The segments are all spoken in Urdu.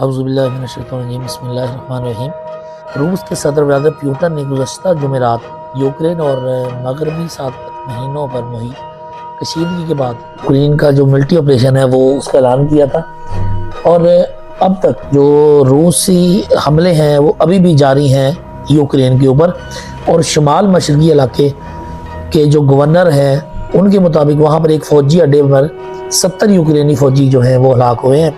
اعوذ باللہ من الشیطان الرجیم بسم اللہ الرحمن الرحیم۔ روس کے صدر ولادمیر پوتن نے گزشتہ جمعرات یوکرین اور مغربی سابق مہینوں پر محیط کشیدگی کے بعد یوکرین کا جو ملٹری آپریشن ہے وہ اس کا اعلان کیا تھا، اور اب تک جو روسی حملے ہیں وہ ابھی بھی جاری ہیں یوکرین کے اوپر، اور شمال مشرقی علاقے کے جو گورنر ہیں ان کے مطابق وہاں پر ایک فوجی اڈے پر 70 یوکرینی فوجی جو ہیں وہ ہلاک ہوئے ہیں،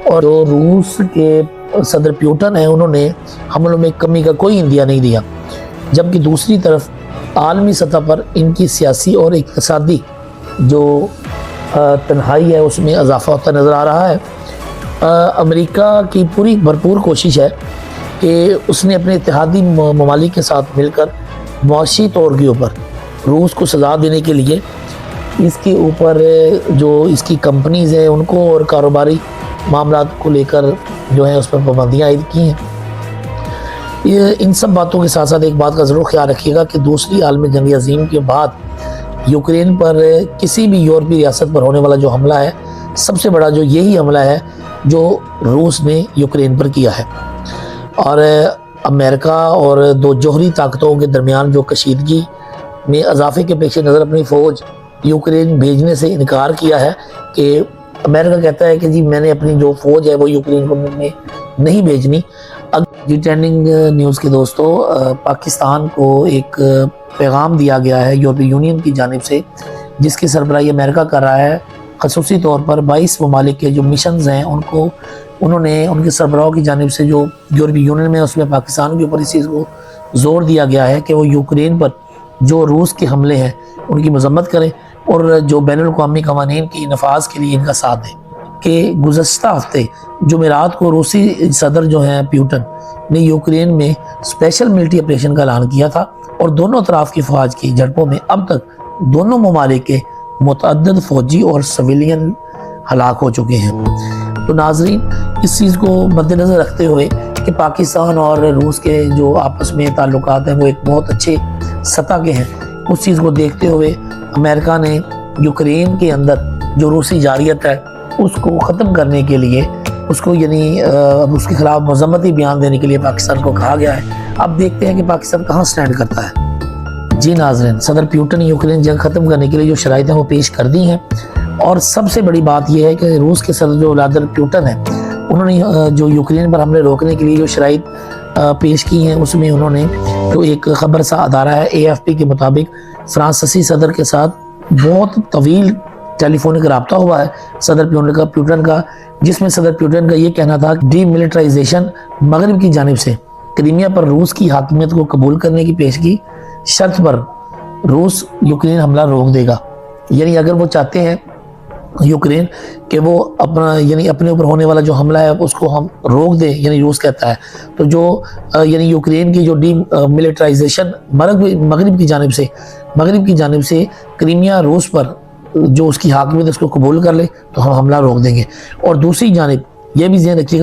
اور جو روس کے صدر پوتن ہیں انہوں نے حملوں میں کمی کا کوئی اندیہ نہیں دیا، جبکہ دوسری طرف عالمی سطح پر ان کی سیاسی اور اقتصادی جو تنہائی ہے اس میں اضافہ ہوتا نظر آ رہا ہے۔ امریکہ کی پوری بھرپور کوشش ہے کہ اس نے اپنے اتحادی ممالک کے ساتھ مل کر معاشی طور کے اوپر روس کو سزا دینے کے لیے اس کے اوپر جو اس کی کمپنیز ہیں ان کو اور کاروباری معاملات کو لے کر جو ہے اس پر پابندیاں عائد کی ہیں۔ ان سب باتوں کے ساتھ ساتھ ایک بات کا ضرور خیال رکھیے گا کہ دوسری عالمی جنگ عظیم کے بعد یوکرین پر کسی بھی یورپی ریاست پر ہونے والا جو حملہ ہے سب سے بڑا جو یہی حملہ ہے جو روس نے یوکرین پر کیا ہے، اور امریکہ اور دو جوہری طاقتوں کے درمیان جو کشیدگی میں اضافے کے پیش نظر اپنی فوج یوکرین بھیجنے سے انکار کیا ہے کہ امریکہ کہتا ہے کہ جی میں نے اپنی جو فوج ہے وہ یوکرین کو میں نہیں بھیجنی۔ جی ٹرینڈنگ نیوز کے دوستو، پاکستان کو ایک پیغام دیا گیا ہے یورپی یونین کی جانب سے جس کی سربراہی امریکہ کر رہا ہے، خصوصی طور پر 22 ممالک کے جو مشنز ہیں انہوں نے ان کے سربراہوں کی جانب سے جو یورپی یونین میں اس میں پاکستان کے اوپر اس چیز کو زور دیا گیا ہے کہ وہ یوکرین پر جو روس کے حملے ہیں ان کی مذمت کریں اور جو بین الاقوامی قوانین کی نفاذ کے لیے ان کا ساتھ دیں۔ کہ گزشتہ ہفتے جمعرات کو روسی صدر جو ہیں پوتن نے یوکرین میں اسپیشل ملٹری آپریشن کا اعلان کیا تھا، اور دونوں طرف کی فوج کی جھڑپوں میں اب تک دونوں ممالک کے متعدد فوجی اور سویلین ہلاک ہو چکے ہیں۔ تو ناظرین، اس چیز کو مد نظر رکھتے ہوئے کہ پاکستان اور روس کے جو آپس میں تعلقات ہیں وہ ایک بہت اچھے سطح کے ہیں، اس چیز کو دیکھتے ہوئے امریکہ نے یوکرین کے اندر جو روسی جارحیت ہے اس کو ختم کرنے کے لیے اس کو اس کے خلاف مذمتی بیان دینے کے لیے پاکستان کو کہا گیا ہے۔ اب دیکھتے ہیں کہ پاکستان کہاں سٹینڈ کرتا ہے۔ جی ناظرین، صدر پوتن نے یوکرین جنگ ختم کرنے کے لیے جو شرائط ہیں وہ پیش کر دی ہیں، اور سب سے بڑی بات یہ ہے کہ روس کے صدر جو ولادمیر پوتن ہیں انہوں نے جو یوکرین پر حملے روکنے کے لیے جو شرائط پیش کی ہیں اس میں انہوں نے جو ایک خبر سا ادارہ ہے AFP کے مطابق فرانسیسی صدر کے ساتھ بہت طویل ٹیلی فونک رابطہ ہوا ہے صدر پوتن کا، جس میں صدر پوتن کا یہ کہنا تھا کہ ڈی ملٹرائزیشن مغرب کی جانب سے کرائمیا پر روس کی حاکمیت کو قبول کرنے کی پیشگی شرط پر روس یوکرین حملہ روک دے گا۔ یعنی اگر وہ چاہتے ہیں یوکرین کہ وہ اپنے اوپر ہونے والا جو حملہ ہے اس کو ہم روک دیں، یعنی روس کہتا ہے، تو جو یوکرین کی جو ڈی ملٹرائزیشن مغرب کی جانب سے کرائمیا روس پر جو اس کی حاکمیت اس کو قبول کر لے تو ہم حملہ روک دیں گے۔ اور دوسری جانب یہ بھی ذہن رکھیے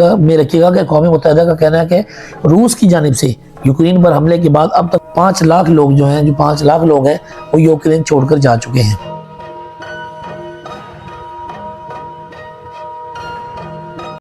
گا کہ اقوام متحدہ کا کہنا ہے کہ روس کی جانب سے یوکرین پر حملے کے بعد اب تک 5 لاکھ لوگ جو 5 لاکھ لوگ ہیں وہ یوکرین چھوڑ کر جا چکے ہیں۔